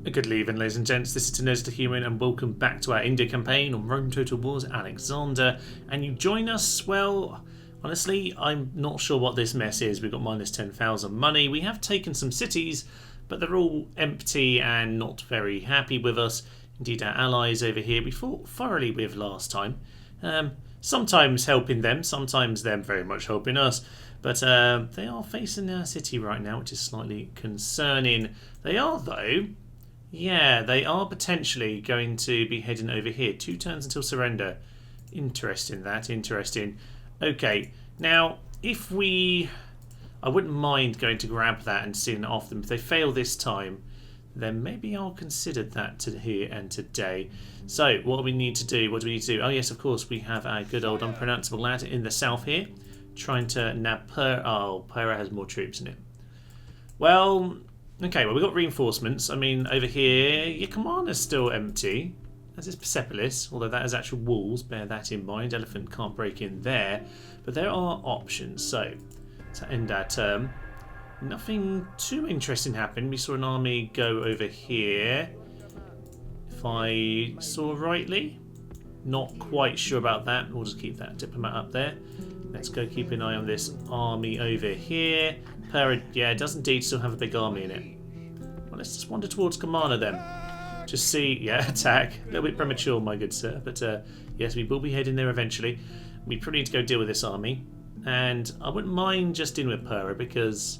Good evening, ladies and gents. This is Tenez the Human, and welcome back to our India campaign on Rome Total Wars Alexander. And you join us, well, honestly, I'm not sure what this mess is. We've got minus 10,000 money. We have taken some cities, but they're all empty and not very happy with us. Indeed, our allies over here we fought thoroughly with last time. Sometimes helping them, sometimes them very much helping us. But they are facing our city right now, which is slightly concerning. They are, though. Yeah, they are potentially going to be heading over here. 2 turns until surrender. Interesting, that. Interesting. Okay, now, if we... I wouldn't mind going to grab that and seeing it off them. If they fail this time, then maybe I'll consider that to here and today. So, what do we need to do? What do we need to do? Oh, yes, of course, we have our good old unpronounceable lad in the south here. Trying to nab Pera. Oh, Pera has more troops in it. Well... Okay, well, we've got reinforcements. I mean, over here, your commander's still empty, as is Persepolis, although that has actual walls. Bear that in mind. Elephant can't break in there. But there are options. So, to end our term, nothing too interesting happened. We saw an army go over here, if I saw rightly. Not quite sure about that. We'll just keep that diplomat up there. Let's go keep an eye on this army over here. Pera, yeah, it does indeed still have a big army in it. Well, let's just wander towards Commander then. Just see, yeah, attack. A little bit premature, my good sir. But yes, we will be heading there eventually. We probably need to go deal with this army. And I wouldn't mind just in with Pera because,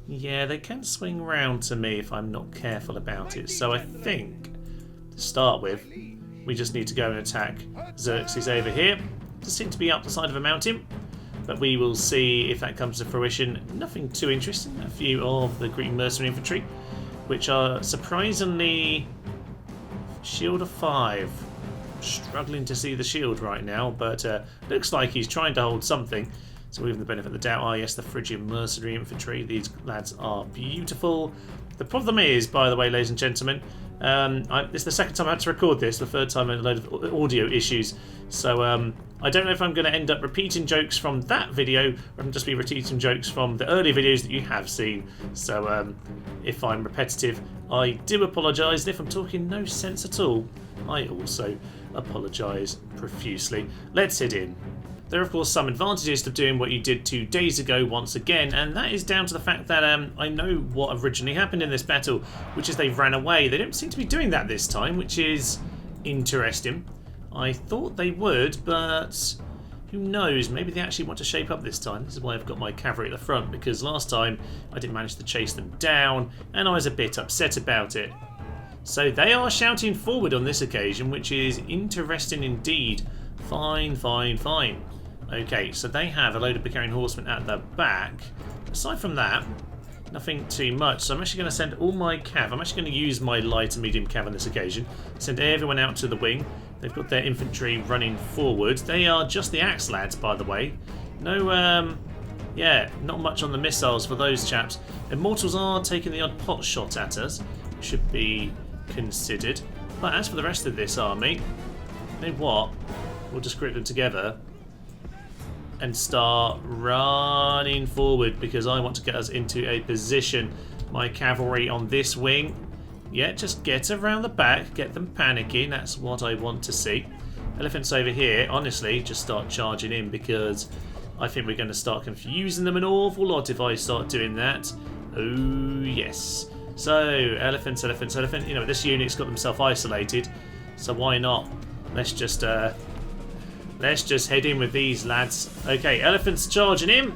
yeah, they can swing round to me if I'm not careful about it. So I think, to start with, we just need to go and attack Xerxes over here. Just seem to be up the side of a mountain. But we will see if that comes to fruition. Nothing too interesting. A few of the Greek mercenary infantry, which are surprisingly shield of 5. Struggling to see the shield right now, but looks like he's trying to hold something. So we have the benefit of the doubt. Ah, yes, the Phrygian mercenary infantry. These lads are beautiful. The problem is, by the way, ladies and gentlemen, it's the second time I had to record this. The third time I had a load of audio issues. So I don't know if I'm going to end up repeating jokes from that video, or I'm just be repeating jokes from the earlier videos that you have seen. So if I'm repetitive, I do apologise. And if I'm talking no sense at all, I also apologise profusely. Let's head in. There are, of course, some advantages to doing what you did 2 days ago once again, and that is down to the fact that I know what originally happened in this battle, which is they ran away. They don't seem to be doing that this time, which is interesting. I thought they would, but who knows? Maybe they actually want to shape up this time. This is why I've got my cavalry at the front, because last time I didn't manage to chase them down, and I was a bit upset about it. So they are shouting forward on this occasion, which is interesting indeed. Fine, fine, fine. Okay, so they have a load of Bulgarian horsemen at the back. Aside from that, nothing too much. So I'm actually going to send all my cav. I'm actually going to use my light and medium cav on this occasion. Send everyone out to the wing. They've got their infantry running forward. They are just the axe lads, by the way. No, yeah, not much on the missiles for those chaps. Immortals are taking the odd pot shot at us. Should be considered. But as for the rest of this army, you know what? We'll just group them together and start running forward because I want to get us into a position. My cavalry on this wing, yeah, just get around the back, get them panicking. That's what I want to see. Elephants over here, honestly, just start charging in because I think we're going to start confusing them an awful lot if I start doing that. Oh, yes. So, elephants, elephants, elephant. You know, this unit's got themselves isolated, so why not? Let's just head in with these lads. Okay, elephants charging in.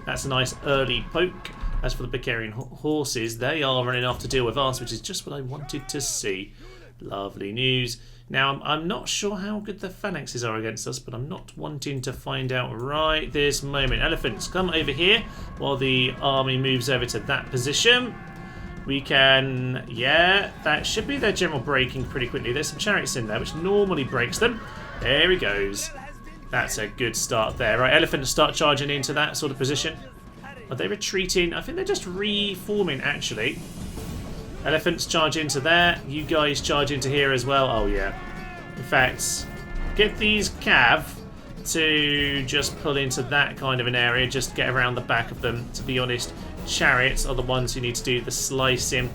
That's a nice early poke. As for the Bulgarian horses, they are running off to deal with us, which is just what I wanted to see. Lovely news. Now, I'm not sure how good the phalanxes are against us, but I'm not wanting to find out right this moment. Elephants, come over here while the army moves over to that position. We can, yeah, that should be their general breaking pretty quickly. There's some chariots in there, which normally breaks them. There he goes. That's a good start there. Right, elephants start charging into that sort of position. Are they retreating? I think they're just reforming, actually. Elephants charge into there. You guys charge into here as well. Oh, yeah. In fact, get these cav to just pull into that kind of an area. Just get around the back of them. To be honest, chariots are the ones who need to do the slicing.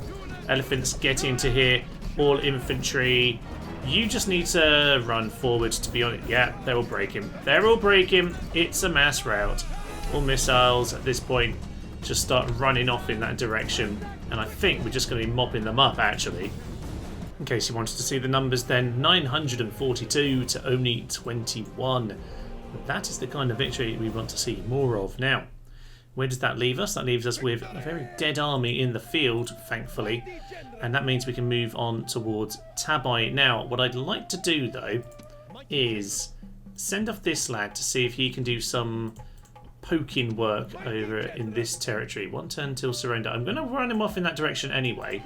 Elephants, get into here. All infantry. You just need to run forward, to be honest. Yeah, they're all breaking. They're all breaking. It's a mass rout. All missiles at this point just start running off in that direction. And I think we're just going to be mopping them up, actually. In case you wanted to see the numbers then, 942 to only 21. That is the kind of victory we want to see more of. Now, where does that leave us? That leaves us with a very dead army in the field, thankfully. And that means we can move on towards Tabai. Now, what I'd like to do, though, is send off this lad to see if he can do some poking work over in this territory. 1 turn till surrender. I'm going to run him off in that direction anyway.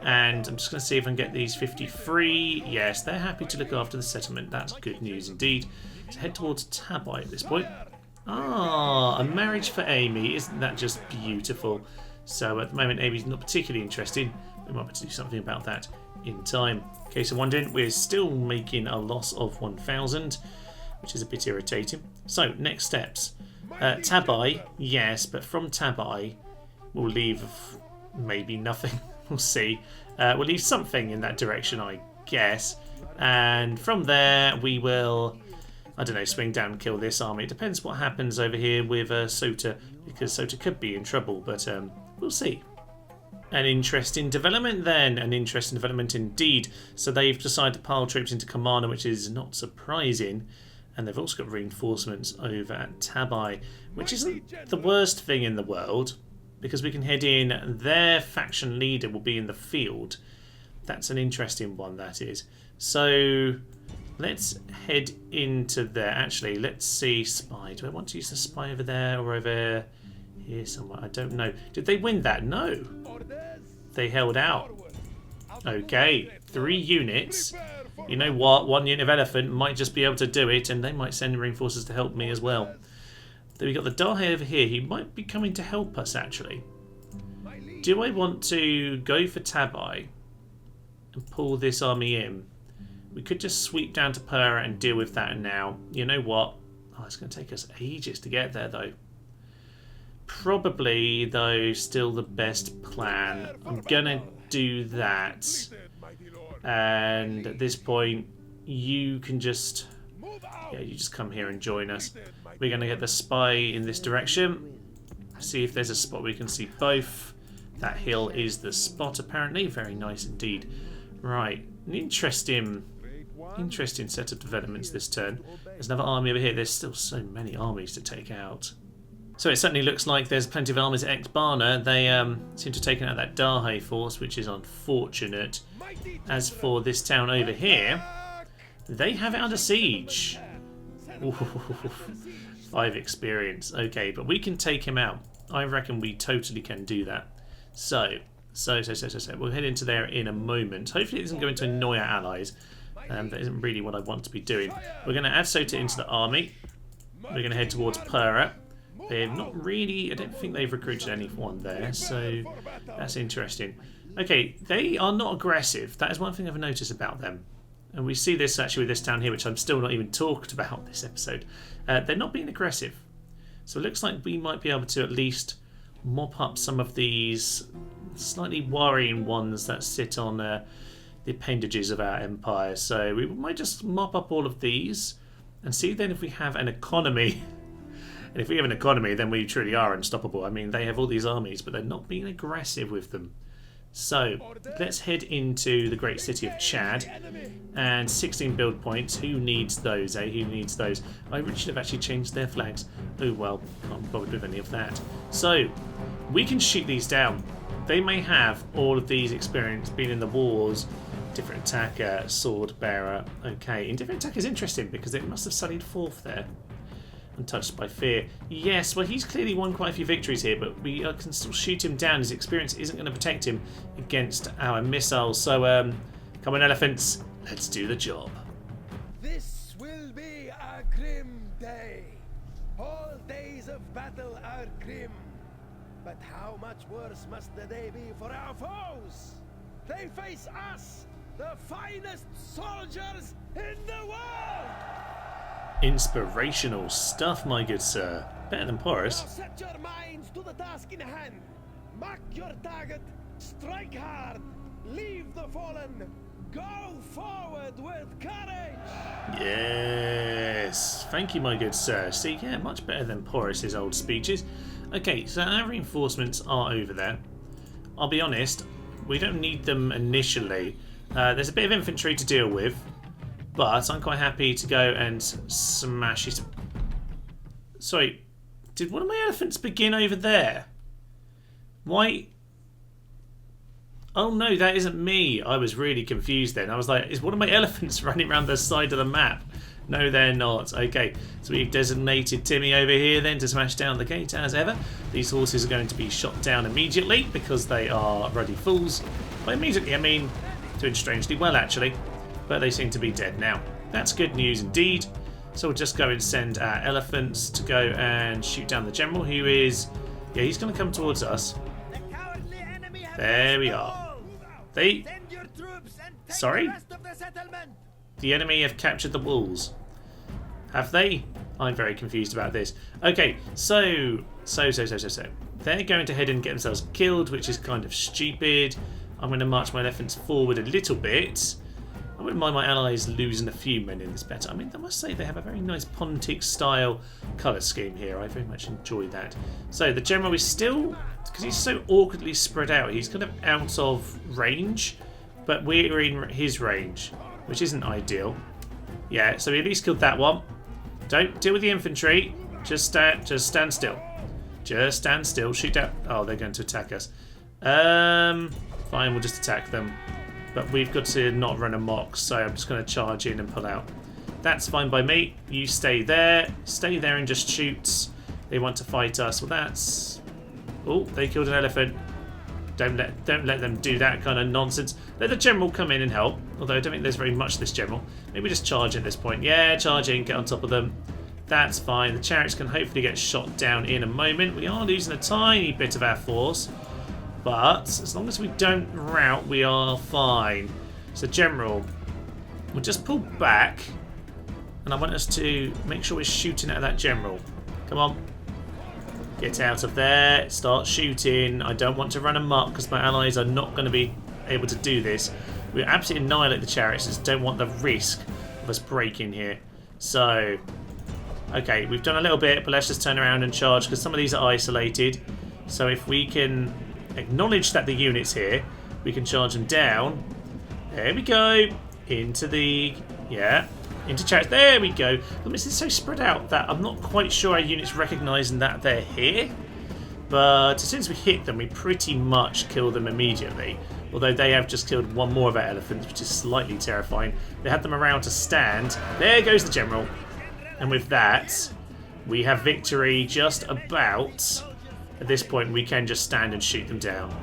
And I'm just going to see if I can get these 53. Yes, they're happy to look after the settlement. That's good news indeed. So head towards Tabai at this point. Ah, a marriage for Amy. Isn't that just beautiful? So at the moment, Amy's not particularly interested. We might have to do something about that in time. In case you're wondering, we're still making a loss of 1,000, which is a bit irritating. So, next steps. Tabai, yes, but from Tabai, we'll leave maybe nothing. We'll see. We'll leave something in that direction, I guess. And from there, we will, I don't know, swing down and kill this army. It depends what happens over here with Sota, because Sota could be in trouble, but we'll see. An interesting development then. An interesting development indeed. So they've decided to pile troops into Kamana, which is not surprising. And they've also got reinforcements over at Tabai, which isn't the worst thing in the world, because we can head in. Their faction leader will be in the field. That's an interesting one, that is. So let's head into there. Actually, let's see. Spy. Do I want to use the spy over there or over here somewhere? I don't know. Did they win that? No. They held out. Okay. 3 units. You know what? 1 unit of elephant might just be able to do it, and they might send reinforcements to help me as well. Then we've got the Dahe over here. He might be coming to help us, actually. Do I want to go for Tabai and pull this army in? We could just sweep down to Pera and deal with that now. You know what? Oh, it's going to take us ages to get there, though. Probably, though, still the best plan. I'm going to do that. And at this point, you can just... yeah, you just come here and join us. We're going to get the spy in this direction. See if there's a spot we can see both. That hill is the spot, apparently. Very nice indeed. Right. An interesting set of developments this turn. There's another army over here. There's still so many armies to take out. So it certainly looks like there's plenty of armies at Ekbana. They seem to have taken out that Dahe force, which is unfortunate. As for this town over here, they have it under siege. Ooh, 5 experience. Okay, but we can take him out. I reckon we totally can do that. So. We'll head into there in a moment. Hopefully it isn't going to annoy our allies. That isn't really what I want to be doing. We're going to add Sota into the army. We're going to head towards Pera. They've not really... I don't think they've recruited anyone there, so that's interesting. Okay, they are not aggressive. That is one thing I've noticed about them. And we see this actually with this town here, which I'm still not even talked about this episode. They're not being aggressive. So it looks like we might be able to at least mop up some of these slightly worrying ones that sit on the appendages of our empire. So we might just mop up all of these and see then if we have an economy. And if we have an economy, then we truly are unstoppable. I mean, they have all these armies, but they're not being aggressive with them. So let's head into the great city of Chad. And 16 build points. Who needs those, eh? Who needs those? I should have actually changed their flags. Oh, well, can't bother with any of that. So we can shoot these down. They may have all of these experience, been in the wars. Different attacker, sword bearer. Okay, indifferent attacker is interesting because it must have studied 4th there. Untouched by fear. Yes, well, he's clearly won quite a few victories here, but we can still shoot him down. His experience isn't going to protect him against our missiles. So, come on, elephants. Let's do the job. This will be a grim day. All days of battle are grim. But how much worse must the day be for our foes? They face us, the finest soldiers in the world! Inspirational stuff, my good sir. Better than Porus. Now set your minds to the task in hand. Mark your target Strike hard! Leave the fallen! Go forward with courage! Yes. Thank you, my good sir. See, yeah, much better than Porus's old speeches. Okay, so our reinforcements are over there. I'll be honest, we don't need them initially. There's a bit of infantry to deal with, but I'm quite happy to go and smash it. Sorry, did one of my elephants begin over there? Why? Oh no, that isn't me. I was really confused then. I was like, is one of my elephants running around the side of the map? No, they're not. Okay, so we've designated Timmy over here then to smash down the gate as ever. These horses are going to be shot down immediately because they are ruddy fools. By immediately, I mean doing strangely well actually, but they seem to be dead now. That's good news indeed. So we'll just go and send our elephants to go and shoot down the general who is... Yeah, he's going to come towards us. There we are. Sorry? The enemy have captured the walls. Have they? I'm very confused about this. Okay, so. They're going to head and get themselves killed, which is kind of stupid. I'm going to march my elephants forward a little bit. I wouldn't mind my allies losing a few men in this battle. I mean, I must say they have a very nice Pontic style colour scheme here. I very much enjoy that. So the general is still, because he's so awkwardly spread out, he's kind of out of range, but we're in his range, which isn't ideal. Yeah, so we at least killed that one. Don't deal with the infantry. Just stand still. Just stand still. Shoot out. Oh, they're going to attack us. Fine, we'll just attack them. But we've got to not run amok, so I'm just going to charge in and pull out. That's fine by me. You stay there. Stay there and just shoot. They want to fight us. Well, that's... Oh, they killed an elephant. Don't let them do that kind of nonsense. Let the general come in and help. Although I don't think there's very much to this general. Maybe just charge at this point. Yeah, charge in, get on top of them. That's fine. The chariots can hopefully get shot down in a moment. We are losing a tiny bit of our force. But as long as we don't rout, we are fine. So general, we'll just pull back. And I want us to make sure we're shooting at that general. Come on. Get out of there. Start shooting. I don't want to run amok because my allies are not going to be able to do this. We absolutely annihilate the chariots. Just don't want the risk of us breaking here. So, okay, we've done a little bit, but let's just turn around and charge because some of these are isolated. So if we can acknowledge that the unit's here, we can charge them down. There we go. Into the... Yeah. Into chariots. There we go. This is so spread out that I'm not quite sure our unit's recognising that they're here. But as soon as we hit them, we pretty much kill them immediately. Although they have just killed one more of our elephants, which is slightly terrifying. They had them around to stand. There goes the general. And with that, we have victory just about. At this point, we can just stand and shoot them down.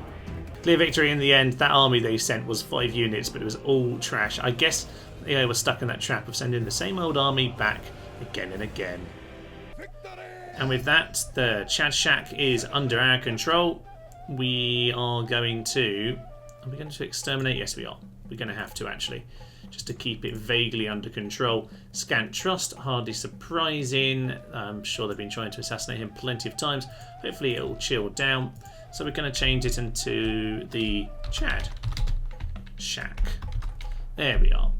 Clear victory in the end. That army they sent was 5 units, but it was all trash. I guess they were stuck in that trap of sending the same old army back again and again. And with that, the Chad Shack is under our control. We are going to... Are we going to exterminate? Yes, we are. We're going to have to, actually. Just to keep it vaguely under control. Scant trust, hardly surprising. I'm sure they've been trying to assassinate him plenty of times. Hopefully it'll chill down. So we're going to change it into the Chad Shack. There we are.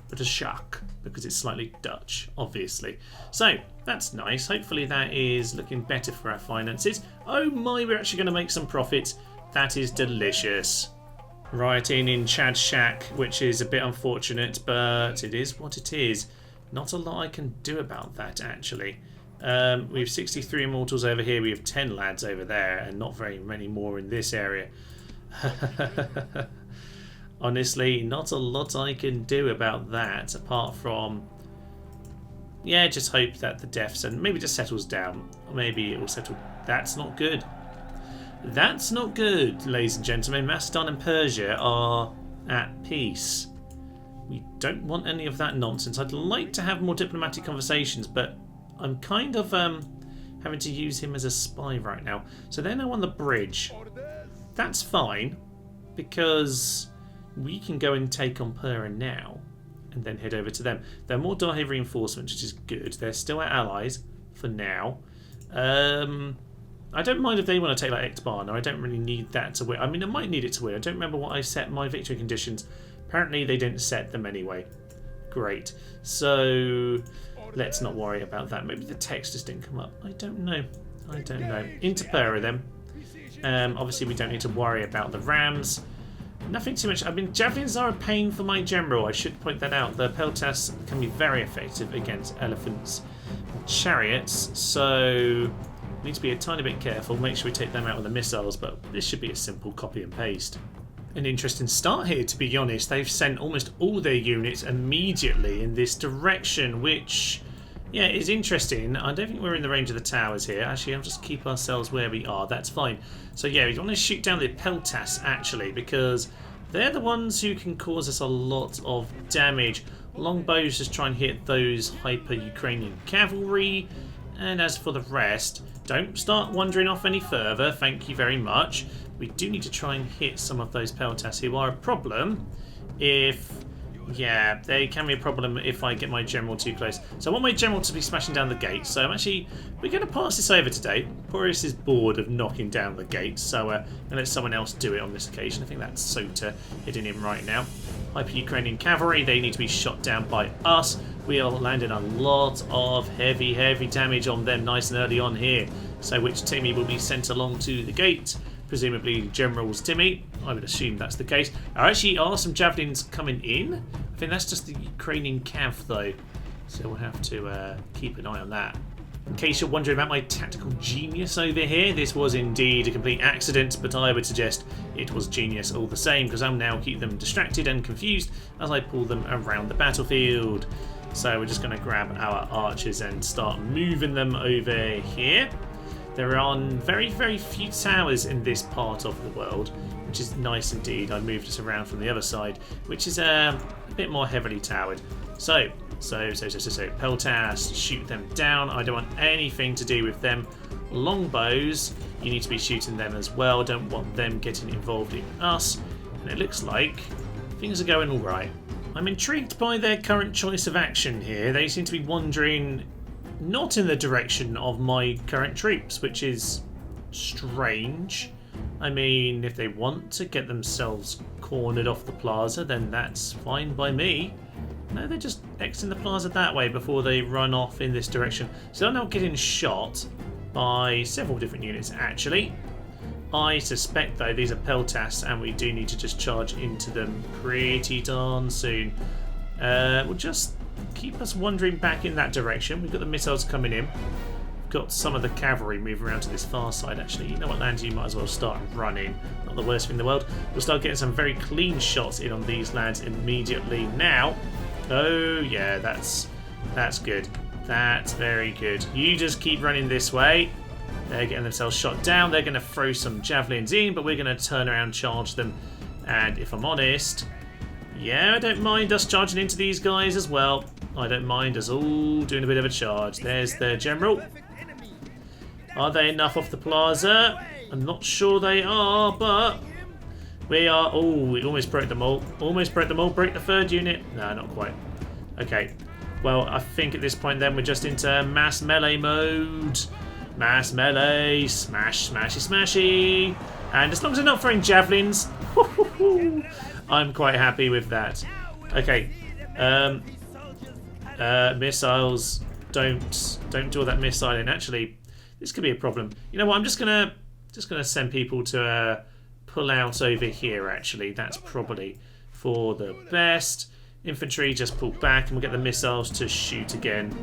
But a shack, because it's slightly Dutch, obviously. So, that's nice. Hopefully that is looking better for our finances. Oh my, we're actually going to make some profit. That is delicious. Rioting in Chad Shack, which is a bit unfortunate, but it is what it is. Not a lot I can do about that, actually. We have 63 immortals over here. We have 10 lads over there, and not very many more in this area. Honestly, not a lot I can do about that, apart from... Yeah, just hope that the deaths and maybe just settles down. Or maybe it will settle... That's not good. That's not good, ladies and gentlemen. Macedon and Persia are at peace. We don't want any of that nonsense. I'd like to have more diplomatic conversations, but I'm kind of having to use him as a spy right now. So they're now on the bridge. That's fine, because we can go and take on Pera now and then head over to them. They're more Dahi reinforcements, which is good. They're still our allies for now. I don't mind if they want to take like Ekbarna. I don't really need that to win. I mean, I might need it to win. I don't remember what I set my victory conditions. Apparently, they didn't set them anyway. Great. So let's not worry about that. Maybe the text just didn't come up. I don't know. I don't know. Into Pera then. Obviously, we don't need to worry about the rams. Nothing too much. I mean, javelins are a pain for my general. I should point that out. The peltas can be very effective against elephants and chariots. So we need to be a tiny bit careful. Make sure we take them out with the missiles. But this should be a simple copy and paste. An interesting start here, to be honest. They've sent almost all their units immediately in this direction, which, yeah, is interesting. I don't think we're in the range of the towers here. Actually, I'll just keep ourselves where we are. That's fine. So, yeah, we want to shoot down the peltas, actually, because they're the ones who can cause us a lot of damage. Longbows just try and hit those hyper-Ukrainian cavalry. And as for the rest, don't start wandering off any further. Thank you very much. We do need to try and hit some of those peltas who are a problem if... Yeah, they can be a problem if I get my general too close. So I want my general to be smashing down the gates. So we're going to pass this over today. Darius is bored of knocking down the gates, so I'm going to let someone else do it on this occasion. I think that's Sota hitting him right now. Hyper-Ukrainian cavalry, they need to be shot down by us. We are landing a lot of heavy damage on them nice and early on here. So which Timmy will be sent along to the gate? Presumably General's Timmy. I would assume that's the case. There actually are some javelins coming in. I think that's just the Ukrainian cav though. So we'll have to keep an eye on that. In case you're wondering about my tactical genius over here, this was indeed a complete accident, but I would suggest it was genius all the same, because I'll now keep them distracted and confused as I pull them around the battlefield. So we're just going to grab our archers and start moving them over here. There are very few towers in this part of the world, which is nice indeed. I moved us around from the other side, which is a bit more heavily towered. So, peltas, shoot them down. I don't want anything to do with them. Longbows, you need to be shooting them as well. Don't want them getting involved in us. And it looks like things are going all right. I'm intrigued by their current choice of action here. They seem to be wandering not in the direction of my current troops, which is strange. I mean, if they want to get themselves cornered off the plaza, then that's fine by me. No, they're just exiting the plaza that way before they run off in this direction. So they're now getting shot by several different units, actually. I suspect, though, these are peltas, and we do need to just charge into them pretty darn soon. We'll just keep us wandering back in that direction. We've got the missiles coming in. We've got some of the cavalry moving around to this far side, actually. You know what, Lands, you might as well start running. Not the worst thing in the world. We'll start getting some very clean shots in on these lads immediately now. Oh, yeah, that's good. That's very good. You just keep running this way. They're getting themselves shot down. They're going to throw some javelins in, but we're going to turn around, charge them. And if I'm honest, yeah, I don't mind us charging into these guys as well. I don't mind us all doing a bit of a charge. There's their general. Are they enough off the plaza? I'm not sure they are, but we are... Oh, we almost broke them all. Almost broke them all. Break the third unit. No, not quite. Okay. Well, I think at this point then we're just into mass melee mode. Mass melee. Smash, smashy, smashy. And as long as they're not throwing javelins, I'm quite happy with that. Okay. Missiles. Don't do all that missiling. Actually, this could be a problem. You know what? I'm just gonna send people to pull out over here. Actually, that's probably for the best. Infantry, just pull back, and we'll get the missiles to shoot again.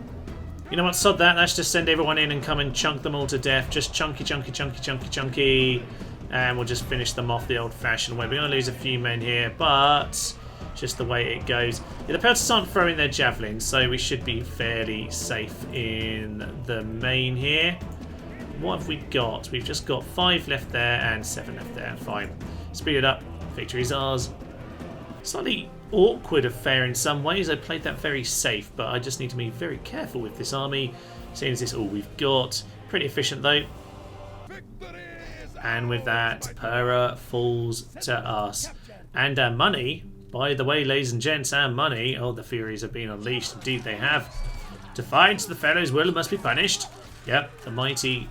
You know what? Sod that. Let's just send everyone in and come and chunk them all to death. Just chunky. And we'll just finish them off the old-fashioned way. We're going to lose a few men here, but just the way it goes. Yeah, the peltas aren't throwing their javelins, so we should be fairly safe in the main here. What have we got? We've just got 5 left there and 7 left there. Fine. Speed it up. Victory's ours. Slightly awkward affair in some ways. I played that very safe, but I just need to be very careful with this army, seeing as this all we've got. Pretty efficient, though. And with that, Pera falls to us. And our money, by the way, ladies and gents, our money, oh, the Furies have been unleashed. Indeed they have. Defiance of the Pharaoh's will must be punished. Yep, the mighty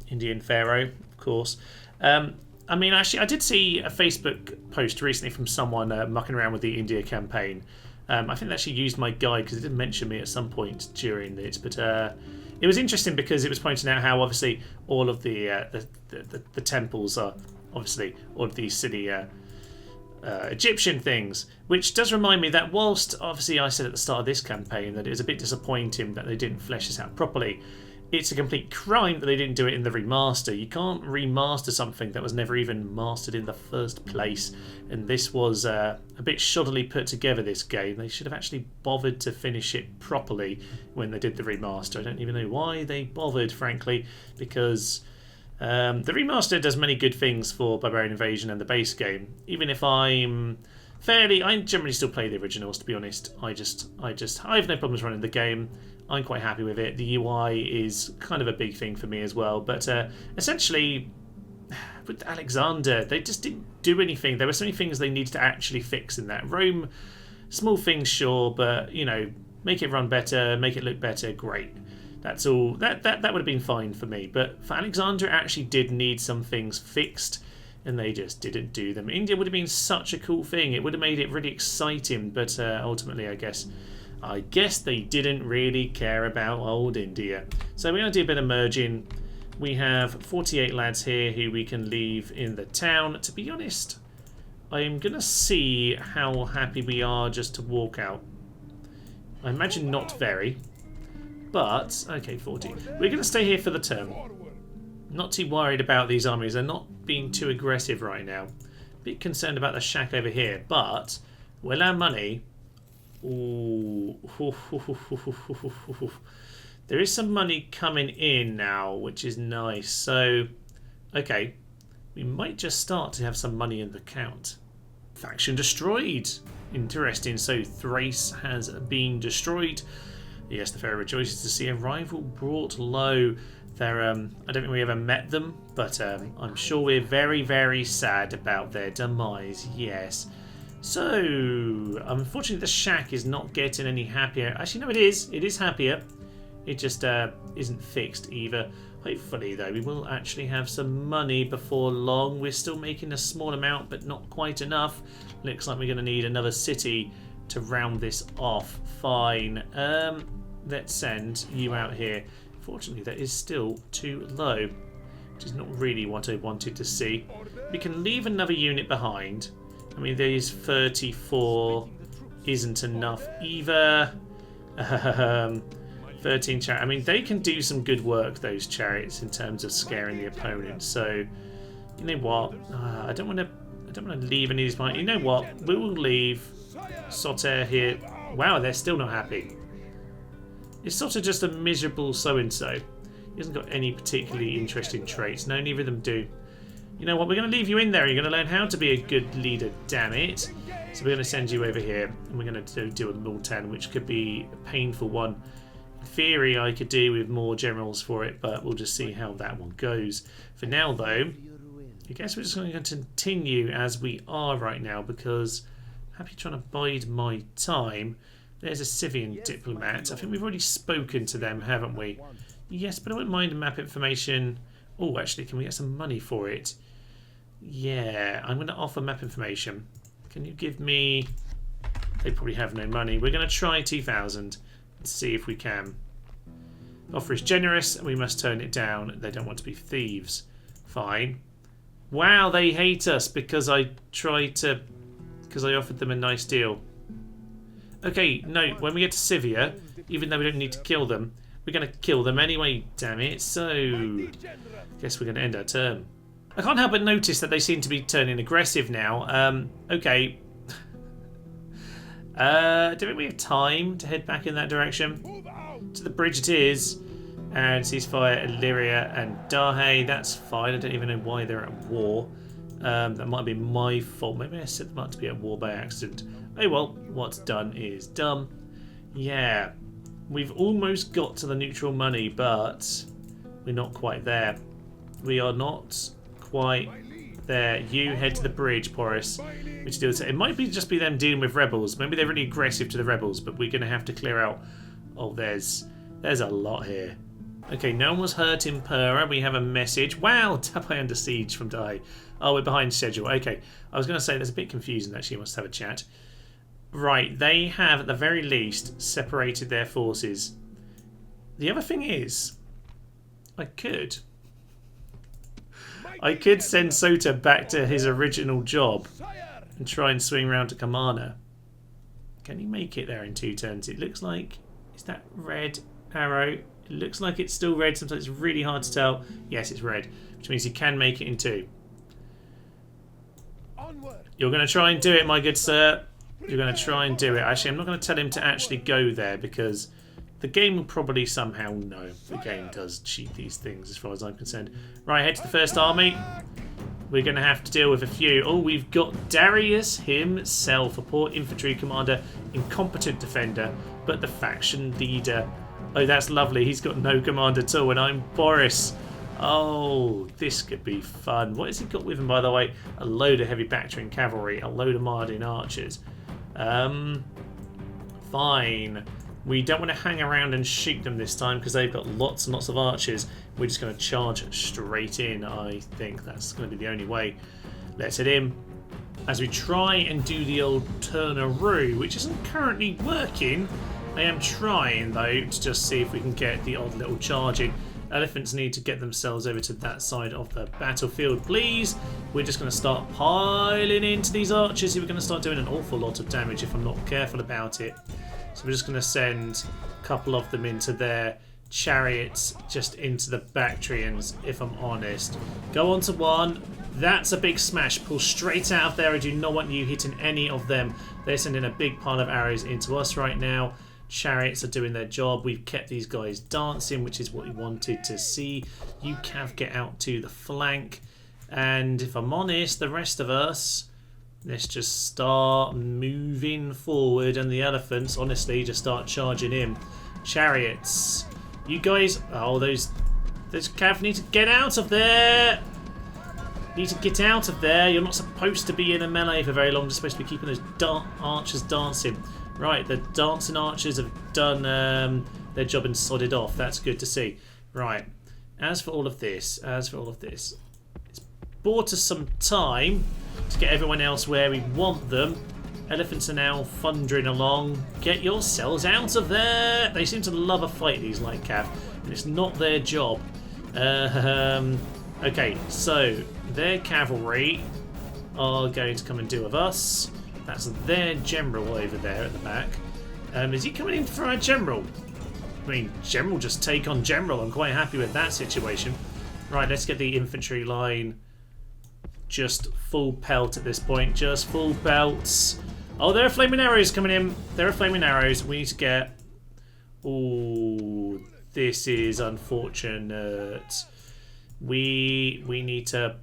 Indian pharaoh, of course. I mean, actually, I did see a Facebook post recently from someone mucking around with the India campaign. I think they actually used my guide because it did mention me at some point during it. But it was interesting because it was pointing out how obviously all of the temples are obviously all of these silly Egyptian things, which does remind me that whilst obviously I said at the start of this campaign that it was a bit disappointing that they didn't flesh this out properly, it's a complete crime that they didn't do it in the remaster. You can't remaster something that was never even mastered in the first place, and this was a bit shoddily put together, this game. They should have actually bothered to finish it properly when they did the remaster. I don't even know why they bothered, frankly, because the remaster does many good things for Barbarian Invasion and the base game. Even if I generally still play the originals, to be honest. I have no problems running the game. I'm quite happy with it. The UI is kind of a big thing for me as well. But essentially, with Alexander, they just didn't do anything. There were so many things they needed to actually fix in that. Rome, small things, sure, but you know, make it run better, make it look better, great. That's all. That would have been fine for me. But for Alexander, it actually did need some things fixed, and they just didn't do them. India would have been such a cool thing. It would have made it really exciting, but ultimately, I guess they didn't really care about old India. So we're going to do a bit of merging. We have 48 lads here who we can leave in the town. To be honest, I am going to see how happy we are just to walk out. I imagine not very. But, okay, 40. We're going to stay here for the term. Not too worried about these armies. They're not being too aggressive right now. Bit concerned about the shack over here. But, we'll have money. Ooh. There is some money coming in now, which is nice. So, okay. We might just start to have some money in the count. Faction destroyed. Interesting. So, Thrace has been destroyed. Yes, the Pharaoh rejoices to see a rival brought low. They're, I don't think we ever met them, but I'm sure we're very, very sad about their demise, yes. So, unfortunately the shack is not getting any happier. Actually, no, it is. It is happier. It just isn't fixed either. Hopefully, though, we will actually have some money before long. We're still making a small amount, but not quite enough. Looks like we're going to need another city to round this off. Fine. Let's send you out here. Fortunately, that is still too low, which is not really what I wanted to see. We can leave another unit behind. I mean, these 34 isn't enough either. 13 chariot. I mean, they can do some good work, those chariots, in terms of scaring the opponent. So, you know what? I don't want to leave any of these behind. You know what? We will leave Soter here. Wow, they're still not happy. Is Soter just a miserable so-and-so? He hasn't got any particularly interesting traits. No, neither of them do. You know what? We're going to leave you in there. You're going to learn how to be a good leader, damn it. So we're going to send you over here, and we're going to do a Multan, which could be a painful one. In theory, I could do with more generals for it, but we'll just see how that one goes. For now, though, I guess we're just going to continue as we are right now, because I'm happy trying to bide my time. There's a Scythian diplomat. I think we've already spoken to them, haven't we? Yes, but I wouldn't mind map information. Oh, actually, can we get some money for it? Yeah, I'm going to offer map information. Can you give me... They probably have no money. We're going to try 2,000 and see if we can. Offer is generous, and we must turn it down. They don't want to be thieves. Fine. Wow, they hate us because I offered them a nice deal. Okay, no, when we get to Scythia, even though we don't need to kill them, we're going to kill them anyway, damn it. So, I guess we're going to end our turn. I can't help but notice that they seem to be turning aggressive now. Okay. Do we have time to head back in that direction? To the bridge it is. And ceasefire Illyria and Dahe. That's fine. I don't even know why they're at war. That might be my fault. Maybe I set them up to be at war by accident. Oh well, what's done is done. Yeah, we've almost got to the neutral money, but we're not quite there. We are not quite there. You head to the bridge, Porus. Which deals. It might be just be them dealing with rebels. Maybe they're really aggressive to the rebels, but we're going to have to clear out. Oh, there's a lot here. Okay, no one was hurt in Pera. We have a message. Wow, Tapai under siege from Dai. Oh, we're behind schedule. Okay, I was going to say that's a bit confusing actually. Must have a chat. Right, they have at the very least separated their forces. The other thing is, I could send Sota back to his original job and try and swing round to Kamana. Can he make it there in 2 turns? It looks like... Is that red arrow? It looks like it's still red. Sometimes it's really hard to tell. Yes, it's red, which means he can make it in 2. You're going to try and do it, my good sir. You're going to try and do it. Actually, I'm not going to tell him to actually go there because the game will probably somehow know. The game does cheat these things as far as I'm concerned. Right, head to the first army. We're going to have to deal with a few. Oh, we've got Darius himself, a poor infantry commander, incompetent defender, but the faction leader. Oh, that's lovely. He's got no command at all, and I'm Boris. Oh, this could be fun. What has he got with him, by the way? A load of heavy Bactrian cavalry, a load of Mardin archers. Fine. We don't want to hang around and shoot them this time because they've got lots and lots of archers. We're just going to charge straight in. I think that's going to be the only way. Let's head in as we try and do the old turn-a-roo, which isn't currently working. I am trying, though, to just see if we can get the odd little charge in. Elephants need to get themselves over to that side of the battlefield, please. We're just going to start piling into these archers who are going to start doing an awful lot of damage if I'm not careful about it. So we're just going to send a couple of them into their chariots, just into the Bactrians, if I'm honest. Go on to one. That's a big smash. Pull straight out of there. I do not want you hitting any of them. They're sending a big pile of arrows into us right now. Chariots are doing their job. We've kept these guys dancing, which is what we wanted to see. You Cav get out to the flank. And if I'm honest, the rest of us, let's just start moving forward. And the elephants, honestly, just start charging in. Chariots. You guys... Oh, those Cav need to get out of there. Need to get out of there. You're not supposed to be in a melee for very long. You're supposed to be keeping those archers dancing. Right, the dancing archers have done their job and sodded off. That's good to see. Right, as for all of this, it's bought us some time to get everyone else where we want them. Elephants are now thundering along. Get yourselves out of there! They seem to love a fight, these light cav, and it's not their job. Okay, so their cavalry are going to come and deal with us. That's their general over there at the back. Is he coming in for our general? I mean, general just take on general. I'm quite happy with that situation. Right, let's get the infantry line just full pelt at this point. Just full pelts. Oh, there are flaming arrows coming in. There are flaming arrows. We need to get... Oh, this is unfortunate. We need to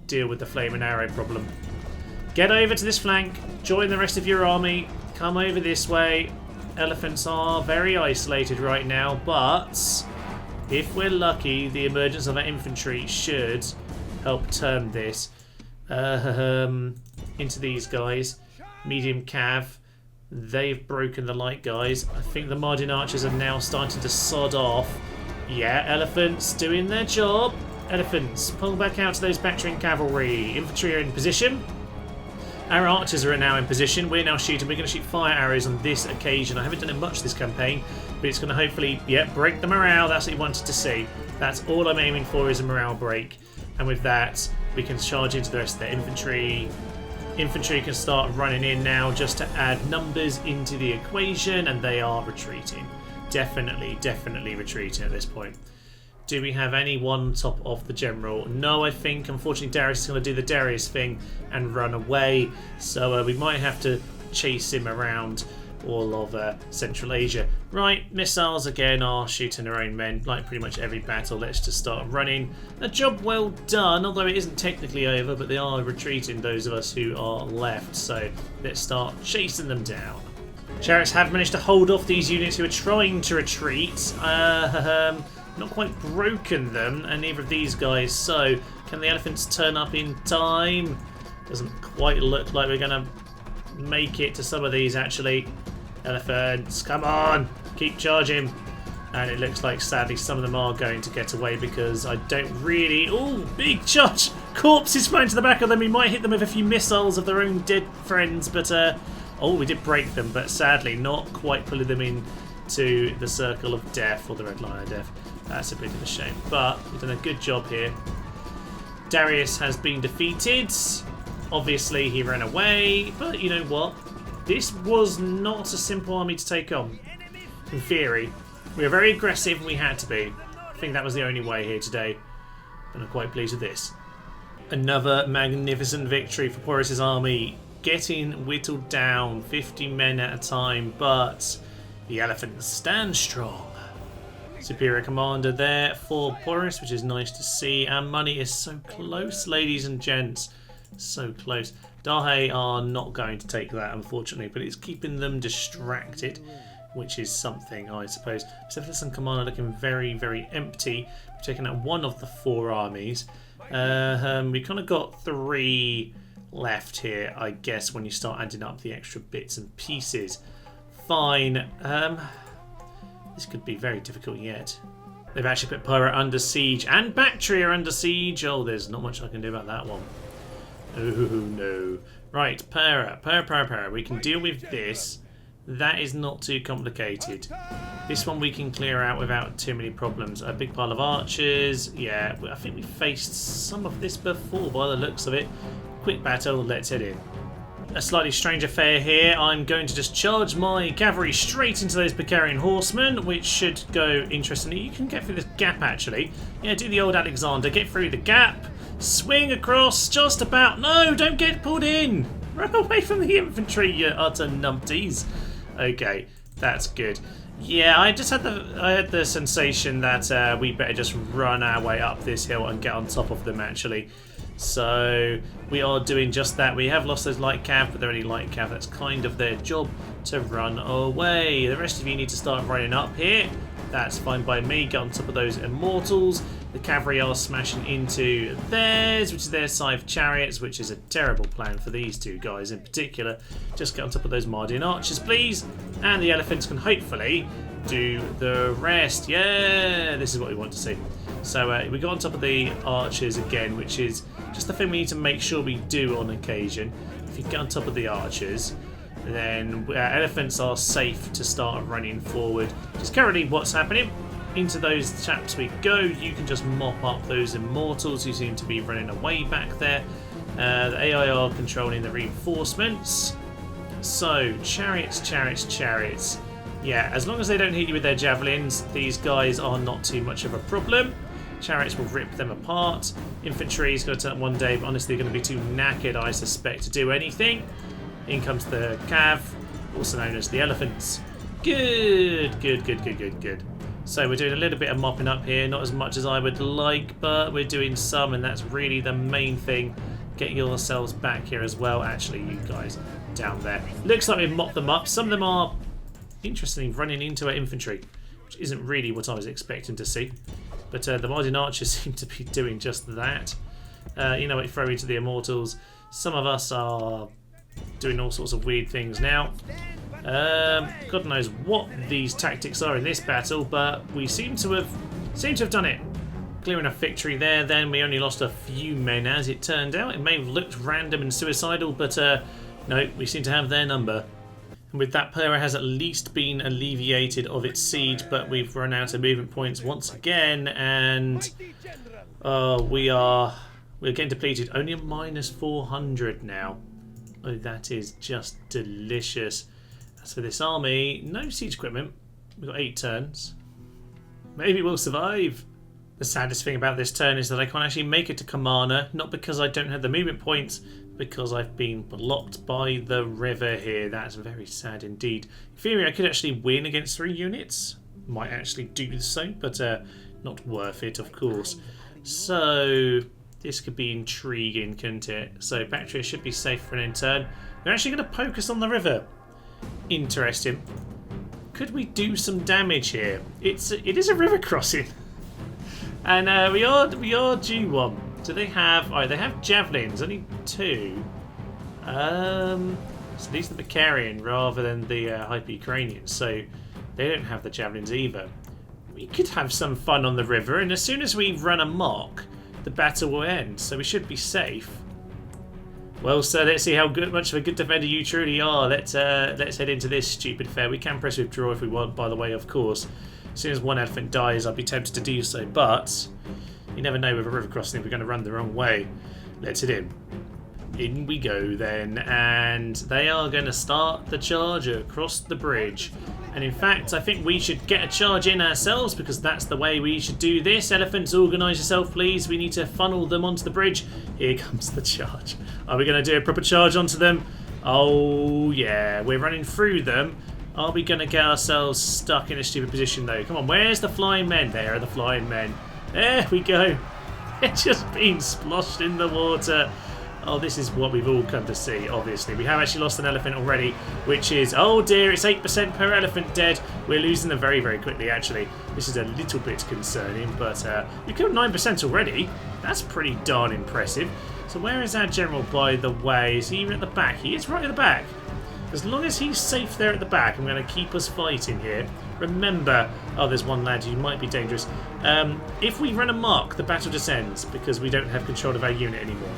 deal with the flaming arrow problem. Get over to this flank. Join the rest of your army. Come over this way. Elephants are very isolated right now, but if we're lucky, the emergence of our infantry should help turn this into these guys. Medium cav. They've broken the light guys. I think the Mardin archers are now starting to sod off. Yeah, elephants doing their job. Elephants, pull back out to those Bactrian cavalry. Infantry are in position. Our archers are now in position. We're now shooting. We're going to shoot fire arrows on this occasion. I haven't done it much this campaign, but it's going to hopefully, break the morale. That's what you wanted to see. That's all I'm aiming for, is a morale break. And with that, we can charge into the rest of their infantry. Infantry can start running in now just to add numbers into the equation, and they are retreating. Definitely retreating at this point. Do we have anyone top of the general? No, I think, unfortunately, Darius is going to do the Darius thing and run away. So we might have to chase him around all of Central Asia. Right, missiles again are shooting their own men, like pretty much every battle. Let's just start running. A job well done, although it isn't technically over, but they are retreating, those of us who are left. So let's start chasing them down. Chariots have managed to hold off these units who are trying to retreat. Not quite broken them, and neither of these guys. So, can the elephants turn up in time? Doesn't quite look like we're going to make it to some of these, actually. Elephants, come on! Keep charging. And it looks like, sadly, some of them are going to get away because I don't really... Oh, big charge! Corpses flying to the back of them. We might hit them with a few missiles of their own dead friends, but... oh, we did break them, but sadly not quite pulling them into the circle of death, or the red line of death. That's a bit of a shame. But we've done a good job here. Darius has been defeated. Obviously, he ran away. But you know what? This was not a simple army to take on. In theory. We were very aggressive and we had to be. I think that was the only way here today. And I'm quite pleased with this. Another magnificent victory for Porus's army. Getting whittled down, 50 men at a time, but the elephants stand strong. Superior commander there for Porus, which is nice to see. And money is so close, ladies and gents. So close. Dahe are not going to take that, unfortunately, but it's keeping them distracted, which is something, I suppose. Pacificus and Commander looking very, very empty. We've taken out one of the 4 armies. We kind of got 3 left here, I guess, when you start adding up the extra bits and pieces. Fine. This could be very difficult yet. They've actually put Pera under siege and Bactria under siege. Oh, there's not much I can do about that one. Oh, no. Right, Pera. We can deal with this. That is not too complicated. This one we can clear out without too many problems. A big pile of archers. Yeah, I think we faced some of this before by the looks of it. Quick battle, let's head in. A slightly strange affair here. I'm going to just charge my cavalry straight into those Picarian horsemen, which should go interestingly. You can get through this gap, actually. Yeah, do the old Alexander. Get through the gap. Swing across, just about. No, don't get pulled in. Run away from the infantry, you utter numpties. Okay, that's good. Yeah, I had the sensation that we better just run our way up this hill and get on top of them, actually. So we are doing just that. We have lost those light cav, but they're only light cav. That's kind of their job, to run away. The rest of you need to start running up here. That's fine by me. Get on top of those immortals. The cavalry are smashing into theirs, which is their scythe chariots, which is a terrible plan for these 2 guys in particular. Just get on top of those Mardian archers, please. And the elephants can hopefully do the rest. Yeah, this is what we want to see. So we got on top of the archers again, which is just the thing we need to make sure we do on occasion. If you get on top of the archers, then elephants are safe to start running forward. Just currently what's happening. Into those chaps we go. You can just mop up those immortals who seem to be running away back there. The AI are controlling the reinforcements. So, chariots. Yeah, as long as they don't hit you with their javelins, these guys are not too much of a problem. Chariots will rip them apart. Infantry is going to turn one day, but honestly going to be too knackered, I suspect, to do anything. In comes the cav, also known as the elephants. Good. So we're doing a little bit of mopping up here, not as much as I would like, but we're doing some, and that's really the main thing. Get yourselves back here as well. Actually, you guys down there. Looks like we've mopped them up. Some of them are, interestingly, running into our infantry, which isn't really what I was expecting to see. But the Mardian archers seem to be doing just that. You know what, throw into the immortals. Some of us are doing all sorts of weird things now. God knows what these tactics are in this battle, but we seem to have done it. Clear enough victory there. Then we only lost a few men, as it turned out. It may have looked random and suicidal, but no, we seem to have their number. And with that, Pera has at least been alleviated of its siege, but we've run out of movement points once again, and we're getting depleted. Only a -400 now. Oh, that is just delicious. As for this army, no siege equipment. We've got 8 turns. Maybe we'll survive. The saddest thing about this turn is that I can't actually make it to Kamana, not because I don't have the movement points, because I've been blocked by the river here. That's very sad indeed. In theory, I could actually win against 3 units. Might actually do so, but not worth it, of course. So this could be intriguing, couldn't it? So Bactria should be safe for an end turn. We're actually going to focus on the river. Interesting. Could we do some damage here? It is a river crossing, and we are due one. Do they have? Oh, they have javelins. Only 2. So these are the Vicarian rather than the Hyper-Ukrainians. So they don't have the javelins either. we could have some fun on the river, and as soon as we run amok, the battle will end, so we should be safe. Well, sir, let's see how much of a good defender you truly are. Let's head into this stupid affair. We can press withdraw if we want, by the way, of course. As soon as one elephant dies, I'd be tempted to do so, but you never know with a river crossing if we're going to run the wrong way. Let's head in. In we go then, and they are going to start the charge across the bridge. And in fact, I think we should get a charge in ourselves, because that's the way we should do this. Elephants, organise yourself, please. We need to funnel them onto the bridge. Here comes the charge. Are we going to do a proper charge onto them? Oh, yeah. We're running through them. Are we going to get ourselves stuck in a stupid position, though? Come on, where's the flying men? There are the flying men. There we go. They're just being splashed in the water. Oh, this is what we've all come to see, obviously. We have actually lost an elephant already, which is, oh dear, it's 8% per elephant dead. We're losing them very, very quickly, actually. This is a little bit concerning, but we killed 9% already. That's pretty darn impressive. So where is our general, by the way? Is he even at the back? He is right at the back. As long as he's safe there at the back, I'm going to keep us fighting here. Remember, oh, there's one lad who might be dangerous. If we run amok, the battle just ends, because we don't have control of our unit anymore.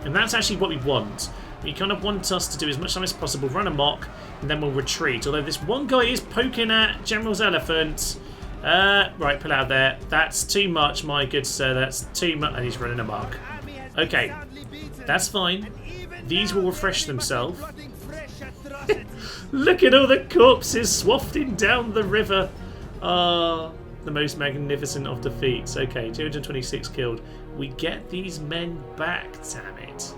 And that's actually what we want. We kind of want us to do as much time as possible, run amok, and then we'll retreat. Although this one guy is poking at General's elephant. Right, pull out there. That's too much, my good sir. That's too much. And he's running amok. Okay, that's fine. These will refresh themselves. Look at all the corpses swafting down the river. Ah, the most magnificent of defeats. Okay, 226 killed. We get these men back, damn it.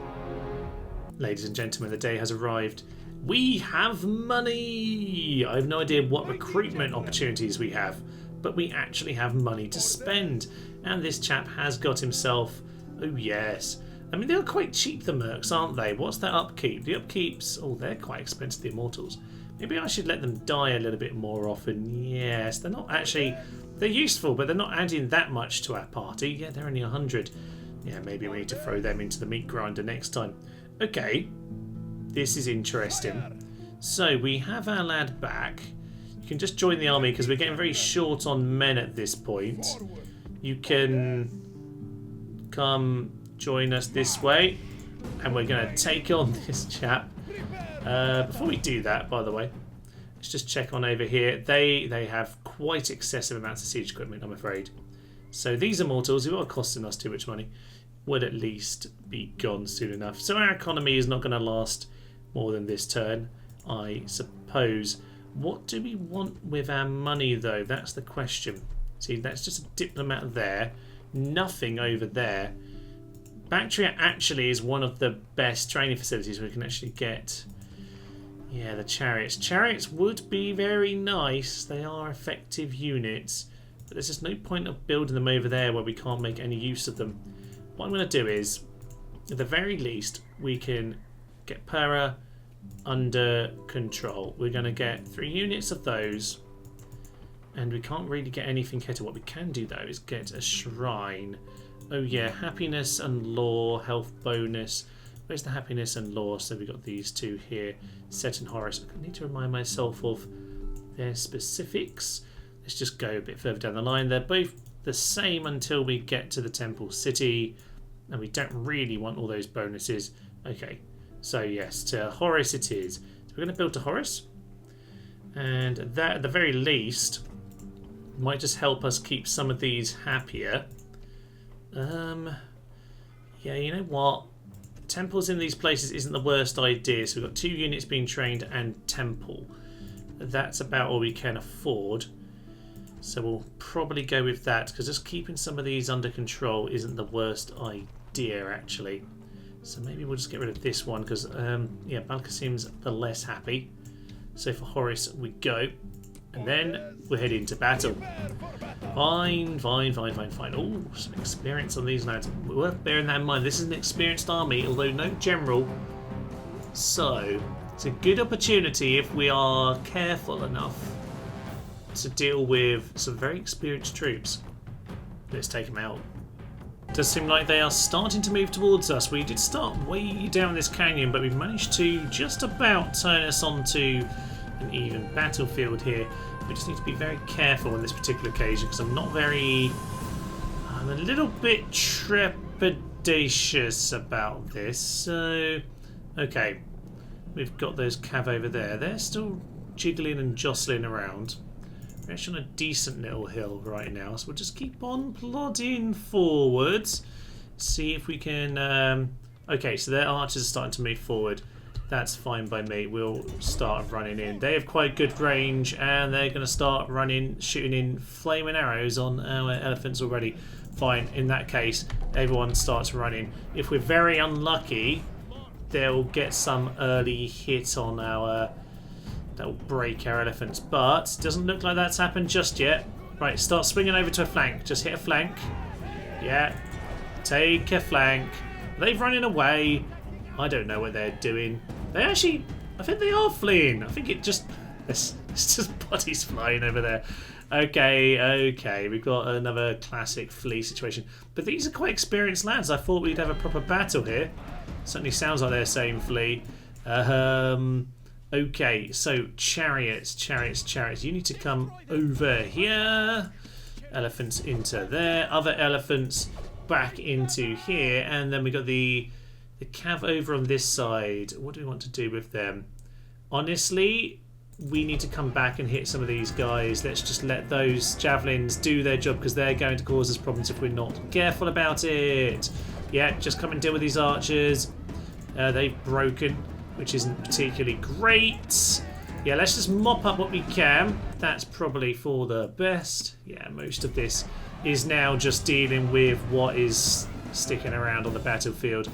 Ladies and gentlemen, the day has arrived. We have money! I have no idea what recruitment opportunities we have, but we actually have money to spend. And this chap has got himself... Oh, yes. I mean, they're quite cheap, the mercs, aren't they? What's their upkeep? The upkeeps... Oh, they're quite expensive, the immortals. Maybe I should let them die a little bit more often. Yes, they're not actually... They're useful, but they're not adding that much to our party. Yeah, they're only 100. Yeah, maybe we need to throw them into the meat grinder next time. Okay, this is interesting. So, we have our lad back. You can just join the army, because we're getting very short on men at this point. You can come join us this way, and we're going to take on this chap. Before we do that, by the way, let's just check on over here. They have quite excessive amounts of siege equipment, I'm afraid. So these immortals, who are costing us too much money, would at least be gone soon enough. So our economy is not going to last more than this turn, I suppose. What do we want with our money, though? That's the question. See, that's just a diplomat there. Nothing over there. Bactria actually is one of the best training facilities we can actually get. Yeah, the chariots. Chariots would be very nice. They are effective units. But there's just no point of building them over there where we can't make any use of them. What I'm going to do is, at the very least, we can get Pera under control. We're going to get 3 units of those. And we can't really get anything here. What we can do, though, is get a shrine. Oh, yeah. Happiness and law. Health bonus. Where's the happiness and law? So we've got these two here. Set and Horus. I need to remind myself of their specifics. Let's just go a bit further down the line. They're both the same until we get to the Temple City. And we don't really want all those bonuses. Okay. So yes, to Horus it is. So we're going to build to Horus. And that, at the very least, might just help us keep some of these happier. Yeah, you know what? Temples in these places isn't the worst idea. So we've got 2 units being trained and temple. That's about all we can afford. So we'll probably go with that, because just keeping some of these under control isn't the worst idea, actually. So maybe we'll just get rid of this one, because yeah, Balka seems the less happy. So for Horus we go. And then we're heading to battle. Fine. Oh, some experience on these lads. Worth bearing that in mind. This is an experienced army, although no general. So, it's a good opportunity if we are careful enough to deal with some very experienced troops. Let's take them out. Does seem like they are starting to move towards us. We did start way down this canyon, but we've managed to just about turn us onto an even battlefield here. We just need to be very careful on this particular occasion because I'm a little bit trepidatious about this. So, okay, we've got those cav over there. They're still jiggling and jostling around. We're actually on a decent little hill right now, so we'll just keep on plodding forwards. See if we can... okay, so their archers are starting to move forward. That's fine by me. We'll start running in. They have quite good range, and they're going to start shooting in flaming arrows on our elephants already. Fine. In that case, everyone starts running. If we're very unlucky, they'll get some early hit on our... that'll break our elephants. But it doesn't look like that's happened just yet. Right, start swinging over to a flank. Just hit a flank. Yeah. Take a flank. They've running away. I don't know what they're doing. They actually... I think they are fleeing. I think it just... It's just bodies flying over there. Okay. We've got another classic flee situation. But these are quite experienced lads. I thought we'd have a proper battle here. Certainly sounds like they're saying flee. Okay, so chariots. You need to come over here. Elephants into there. Other elephants back into here. And then we got the cav over on this side. What do we want to do with them? Honestly, we need to come back and hit some of these guys. Let's just let those javelins do their job because they're going to cause us problems if we're not careful about it. Yeah, just come and deal with these archers. They've broken, which isn't particularly great. Yeah, let's just mop up what we can. That's probably for the best. Yeah, most of this is now just dealing with what is sticking around on the battlefield.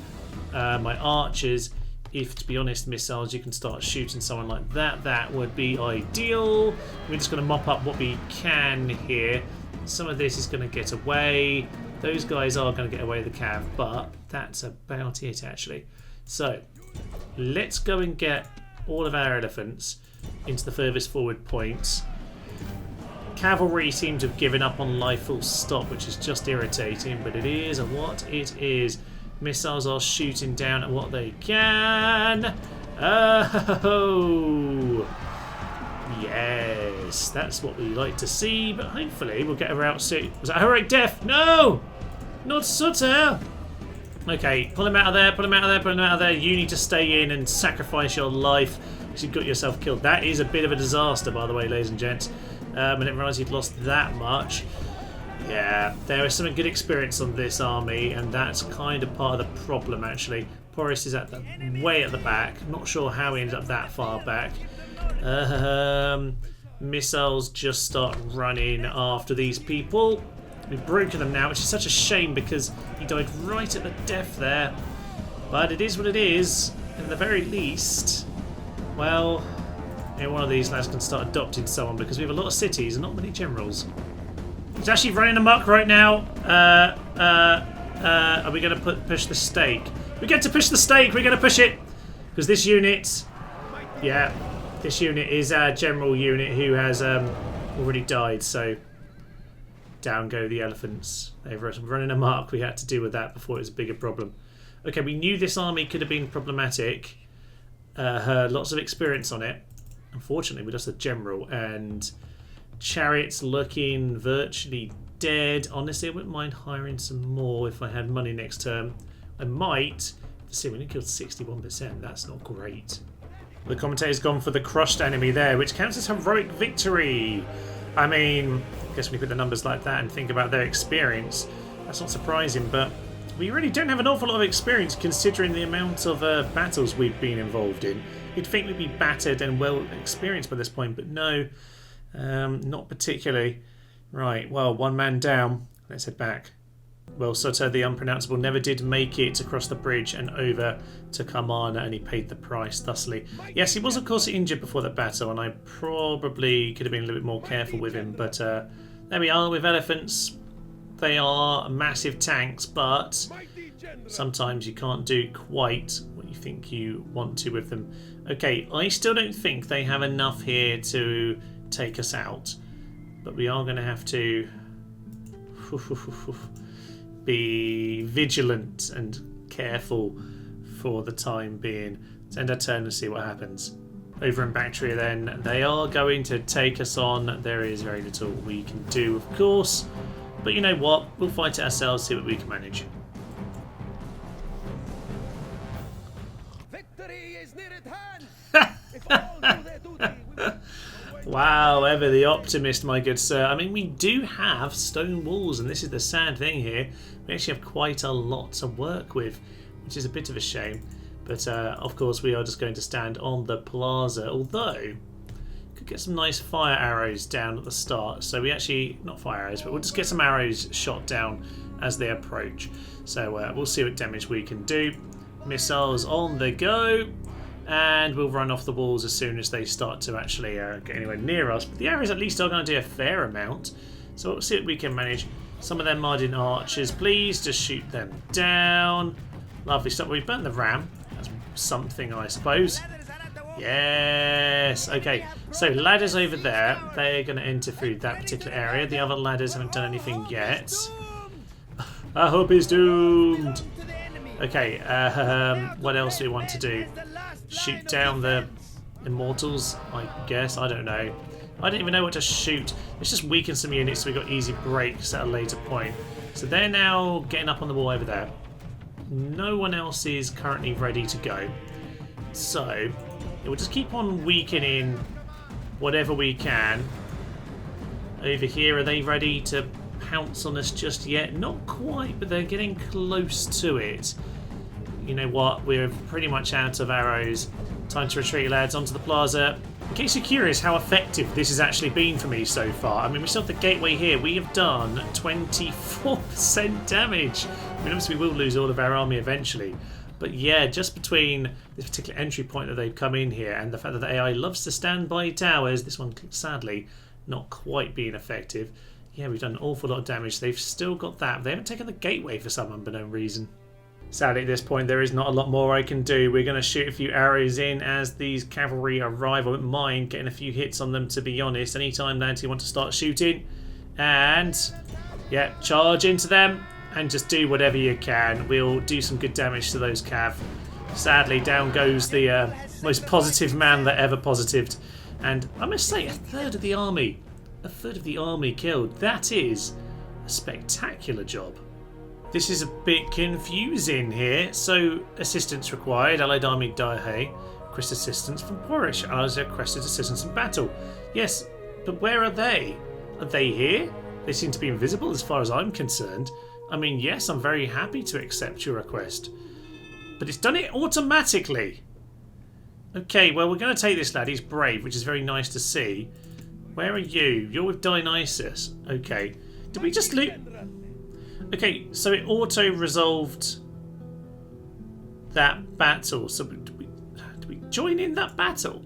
My archers, if to be honest, missiles, you can start shooting someone like that. That would be ideal. We're just going to mop up what we can here. Some of this is going to get away. Those guys are going to get away with the cav, but that's about it actually. So let's go and get all of our elephants into the furthest forward points. Cavalry seem to have given up on life full stop, which is just irritating, but it is what it is. Missiles are shooting down at what they can. Oh, yes, that's what we like to see, but hopefully we'll get her out soon. Was that heroic death? No, not Sutter. Okay, pull him out of there. You need to stay in and sacrifice your life because you've got yourself killed. That is a bit of a disaster, by the way, ladies and gents. I didn't realise you'd lost that much. Yeah, there is some good experience on this army, and that's kind of part of the problem, actually. Boris is way at the back. I'm not sure how he ended up that far back. Missiles just start running after these people. We've broken them now, which is such a shame because he died right at the death there. But it is what it is. And at the very least, well, one of these lads can start adopting someone because we have a lot of cities and not many generals. He's actually running amok right now. Are we going to push the stake? We get to push the stake. We're going to push it because this unit, yeah, this unit is our general unit who has already died. So down go the elephants. They were running amok. We had to deal with that before it was a bigger problem. Okay, we knew this army could have been problematic. Lots of experience on it. Unfortunately, we lost the general and chariots looking virtually dead. Honestly, I wouldn't mind hiring some more if I had money next term. I might. See, we only killed 61%. That's not great. The commentator's gone for the crushed enemy there, which counts as heroic victory. I mean, I guess when you put the numbers like that and think about their experience, that's not surprising, but we really don't have an awful lot of experience considering the amount of battles we've been involved in. You'd think we'd be battered and well experienced by this point, but no, not particularly. Right, well, one man down. Let's head back. Well, Sutter, the unpronounceable, never did make it across the bridge and over to Kamana, and he paid the price thusly. Yes, he was, of course, injured before that battle, and I probably could have been a little bit more careful with him, but there we are with elephants. They are massive tanks, but sometimes you can't do quite what you think you want to with them. Okay, I still don't think they have enough here to take us out, but we are going to have to be vigilant and careful for the time being. Let's end our turn and see what happens. over in Bactria then. They are going to take us on. There is very little we can do, of course. But you know what? We'll fight it ourselves, see what we can manage. Victory is near at hand. If all do their duty, we will. Wow, ever the optimist, my good sir. I mean, we do have stone walls, and this is the sad thing here. We actually have quite a lot to work with, which is a bit of a shame. But, of course, we are just going to stand on the plaza, although could get some nice fire arrows down at the start. So we actually, not fire arrows, but we'll just get some arrows shot down as they approach. So we'll see what damage we can do. Missiles on the go. And we'll run off the walls as soon as they start to actually get anywhere near us. But the arrows at least are going to do a fair amount. So we'll see what we can manage. Some of them Mardin archers, please just shoot them down. Lovely stuff. We've burnt the ram. That's something, I suppose. Yes. Okay. So ladders over there. They're going to enter through that particular area. The other ladders haven't done anything yet. Our hope is doomed. Okay. What else do we want to do? Shoot down the immortals, I guess. I don't know. I don't even know what to shoot. Let's just weaken some units so we've got easy breaks at a later point. So they're now getting up on the wall over there. No one else is currently ready to go. So we'll just keep on weakening whatever we can. Over here, are they ready to pounce on us just yet? Not quite, but they're getting close to it. You know what? We're pretty much out of arrows. Time to retreat, lads, onto the plaza. In case you're curious how effective this has actually been for me so far, I mean, we still have the gateway here. We have done 24% damage. I mean, obviously we will lose all of our army eventually. But yeah, just between this particular entry point that they've come in here and the fact that the AI loves to stand by towers, this one sadly not quite being effective. Yeah, we've done an awful lot of damage. They've still got that. They haven't taken the gateway for some unknown reason. Sadly, at this point, there is not a lot more I can do. We're going to shoot a few arrows in as these cavalry arrive. I wouldn't mind getting a few hits on them, to be honest. Anytime, lads, you want to start shooting. And, yeah, charge into them and just do whatever you can. We'll do some good damage to those cav. Sadly, down goes the most positive man that ever positived. And I must say, a third of the army. A third of the army killed. That is a spectacular job. This is a bit confusing here. So, assistance required. Allied Army Dahe. Request assistance from Porish. Allies requested assistance in battle. Yes, but where are they? Are they here? They seem to be invisible as far as I'm concerned. I mean, yes, I'm very happy to accept your request. But it's done it automatically. Okay, well, we're going to take this lad. He's brave, which is very nice to see. Where are you? You're with Dionysus. Okay. Did we just loot... Okay, so it auto-resolved that battle. So do we join in that battle?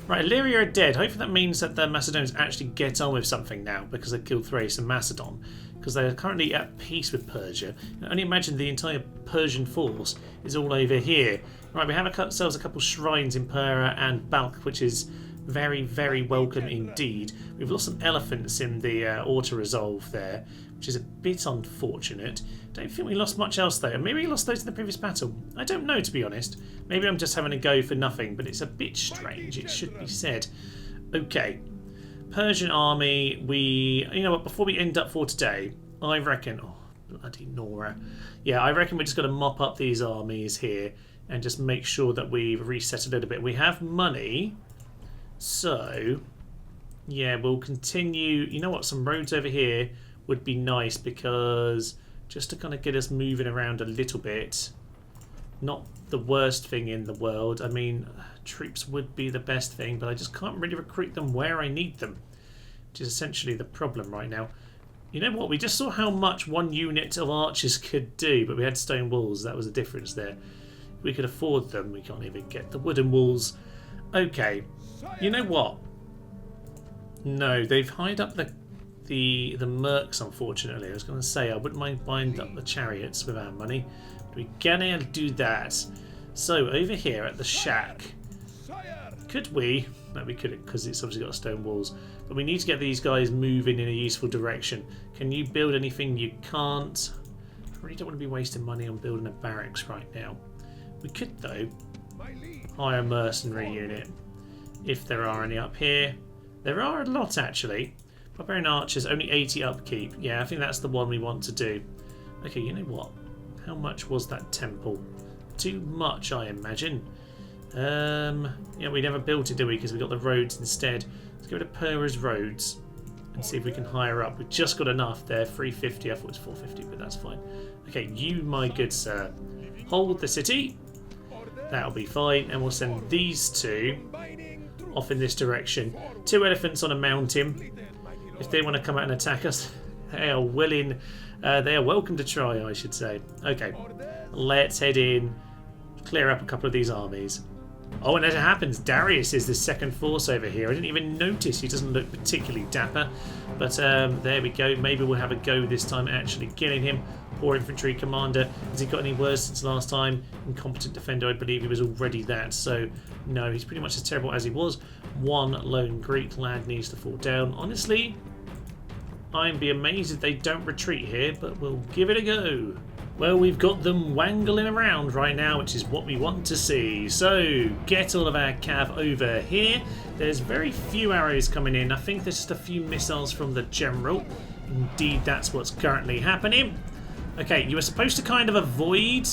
Right, Illyria are dead. Hopefully that means that the Macedonians actually get on with something now because they killed Thrace and Macedon. Because they are currently at peace with Persia. And only imagine the entire Persian force is all over here. Right, we have ourselves a couple shrines in Pera and Balkh, which is very, very welcome indeed. We've lost some elephants in the auto-resolve there, which is a bit unfortunate. Don't think we lost much else though. Maybe we lost those in the previous battle. I don't know, to be honest. Maybe I'm just having a go for nothing, but it's a bit strange, it should be said. Okay. Persian army, you know what, before we end up for today, I reckon... Oh, bloody Nora. Yeah, I reckon we're just going to mop up these armies here and just make sure that we reset a little bit. We have money, so... Yeah, we'll continue... You know what, some roads over here would be nice because just to kind of get us moving around a little bit. Not the worst thing in the world. I mean, troops would be the best thing, but I just can't really recruit them where I need them, which is essentially the problem right now. You know what? We just saw how much one unit of archers could do, but we had stone walls. That was the difference there. We could afford them. We can't even get the wooden walls. Okay. You know what? No, they've hired up the mercs, unfortunately. I was going to say I wouldn't mind buying up the chariots with our money. But we're gonna do that. So over here at the shack, could we? No, we couldn't because it's obviously got stone walls. But we need to get these guys moving in a useful direction. Can you build anything? You can't. I really don't want to be wasting money on building a barracks right now. We could though hire a mercenary unit. if there are any up here. There are a lot actually. Barbarian Archers, only 80 upkeep. Yeah, I think that's the one we want to do. Okay, you know what? How much was that temple? Too much, I imagine. Yeah, we never built it, did we? Because we got the roads instead. Let's go to Pera's roads and see if we can hire up. We've just got enough there. 350. I thought it was 450, but that's fine. Okay, you, my good sir, hold the city. That'll be fine. And we'll send these two off in this direction. 2 elephants on a mountain. If they want to come out and attack us, they are willing. They are welcome to try, I should say. Okay, let's head in. Clear up a couple of these armies. Oh, and as it happens, Darius is the second force over here. I didn't even notice. He doesn't look particularly dapper. But there we go. Maybe we'll have a go this time at actually killing him. Poor infantry commander. Has he got any worse since last time? Incompetent defender, I believe he was already that. So, no, he's pretty much as terrible as he was. One lone Greek lad needs to fall down. Honestly, I'd be amazed if they don't retreat here, but we'll give it a go. Well, we've got them wangling around right now, which is what we want to see. So, get all of our cav over here. There's very few arrows coming in. I think there's just a few missiles from the general. Indeed, that's what's currently happening. Okay, you were supposed to kind of avoid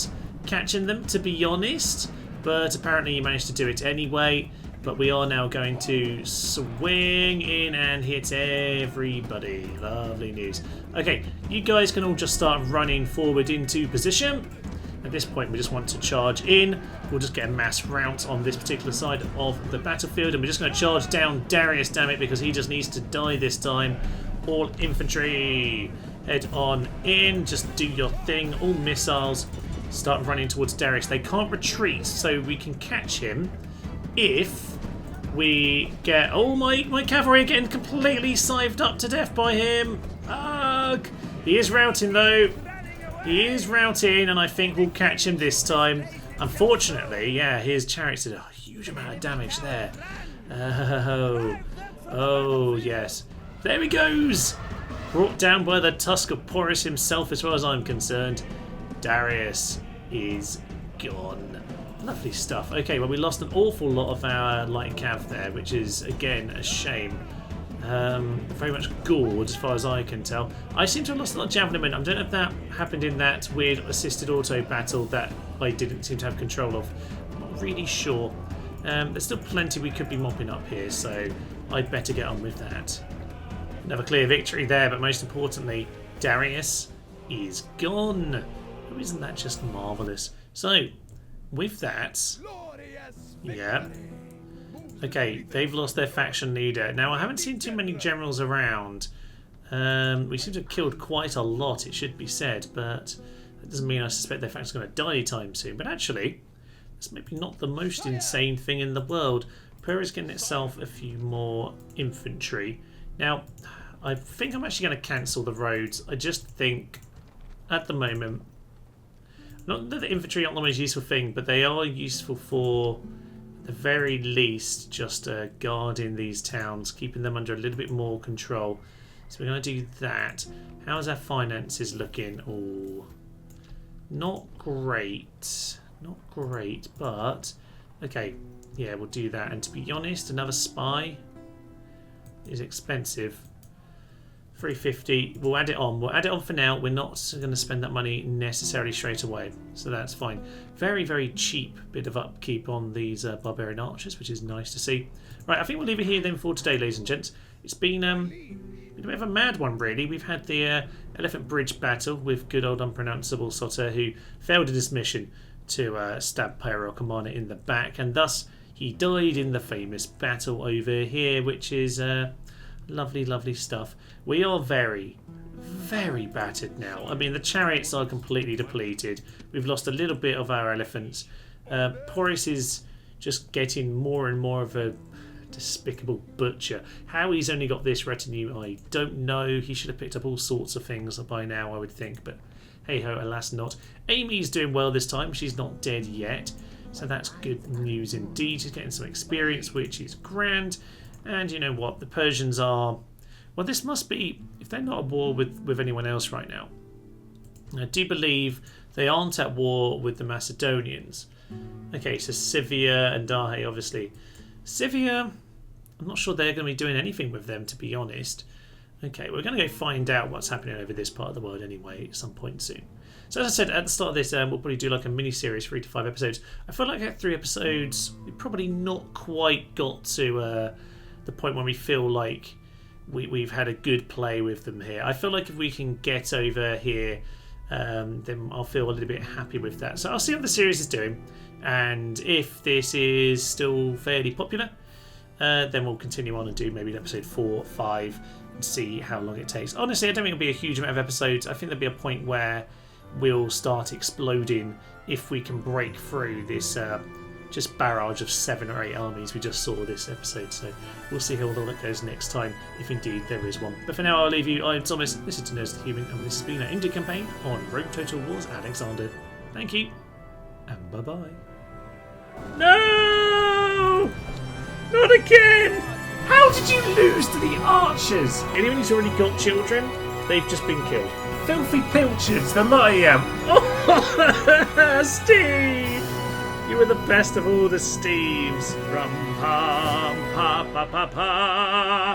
catching them, to be honest. But apparently you managed to do it anyway. But we are now going to swing in and hit everybody. Lovely news. Okay, you guys can all just start running forward into position. At this point, we just want to charge in. We'll just get a mass rout on this particular side of the battlefield. And we're just going to charge down Darius, damn it, because he just needs to die this time. All infantry, head on in. Just do your thing. All missiles. Start running towards Darius. They can't retreat, so we can catch him if we get... Oh, my cavalry are getting completely scythed up to death by him. Ugh. He is routing, though. He is routing, and I think we'll catch him this time. Unfortunately, yeah, his chariots did a huge amount of damage there. Oh, yes. There he goes. Brought down by the tusk of Porus himself, as far as I'm concerned. Darius is gone. Lovely stuff. Okay, well, we lost an awful lot of our light cav there, which is, again, a shame. Very much gored, as far as I can tell. I seem to have lost a lot of javelin men. I don't know if that happened in that weird assisted auto battle that I didn't seem to have control of. I'm not really sure. There's still plenty we could be mopping up here, so I'd better get on with that. Another clear victory there, but most importantly, Darius is gone. Oh, isn't that just marvellous? So, with that, yeah. Okay, they've lost their faction leader. Now, I haven't seen too many generals around. We seem to have killed quite a lot, it should be said, but that doesn't mean I suspect their faction's going to die anytime soon. But actually, that's maybe not the most insane thing in the world. Pera is getting itself a few more infantry. Now, I think I'm actually going to cancel the roads. I just think, at the moment, not that the infantry aren't the most useful thing, but they are useful for, at the very least, just guarding these towns, keeping them under a little bit more control. So we're going to do that. How's our finances looking? Oh, not great. Not great, but... Okay, yeah, we'll do that. And to be honest, another spy is expensive. 350. We'll add it on. We'll add it on for now. We're not going to spend that money necessarily straight away, so that's fine. Very, very cheap bit of upkeep on these barbarian archers, which is nice to see. Right, I think we'll leave it here then for today, ladies and gents. It's been a bit of a mad one, really. We've had the Elephant Bridge battle with good old unpronounceable Soter, who failed in his mission to stab Pera Commander in the back, and thus he died in the famous battle over here, which is lovely, lovely stuff. We are very, very battered now. I mean, the chariots are completely depleted. We've lost a little bit of our elephants. Porus is just getting more and more of a despicable butcher. How he's only got this retinue, I don't know. He should have picked up all sorts of things by now, I would think, but hey ho, alas not. Amy's doing well this time. She's not dead yet, so that's good news indeed. She's getting some experience, which is grand. And you know what? The Persians are... Well, this must be... If they're not at war with anyone else right now. I do believe they aren't at war with the Macedonians. Okay, so Scythia and Dahe, obviously. Scythia, I'm not sure they're going to be doing anything with them, to be honest. Okay, we're going to go find out what's happening over this part of the world anyway at some point soon. So as I said at the start of this, we'll probably do like a mini-series, 3 to 5 episodes. I feel like at 3 episodes, we've probably not quite got to the point where we feel like we've had a good play with them here. I feel like if we can get over here, then I'll feel a little bit happy with that. So I'll see what the series is doing, and if this is still fairly popular, then we'll continue on and do maybe episode 4 or 5 and see how long it takes. Honestly, I don't think it'll be a huge amount of episodes. I think there'll be a point where we'll start exploding if we can break through this just barrage of 7 or 8 armies we just saw this episode. So we'll see how all that goes next time, if indeed there is one. But for now, I'll leave you. I'm Thomas, this is Nerds the Human, and this has been our India campaign on Rome Total Wars Alexander. Thank you, and bye-bye. No! Not again! How did you lose to the archers? Anyone who's already got children, they've just been killed. Filthy pilchards, the lot I am. Steve! You were the best of all the Steves. Rum pum pa pa pa pa.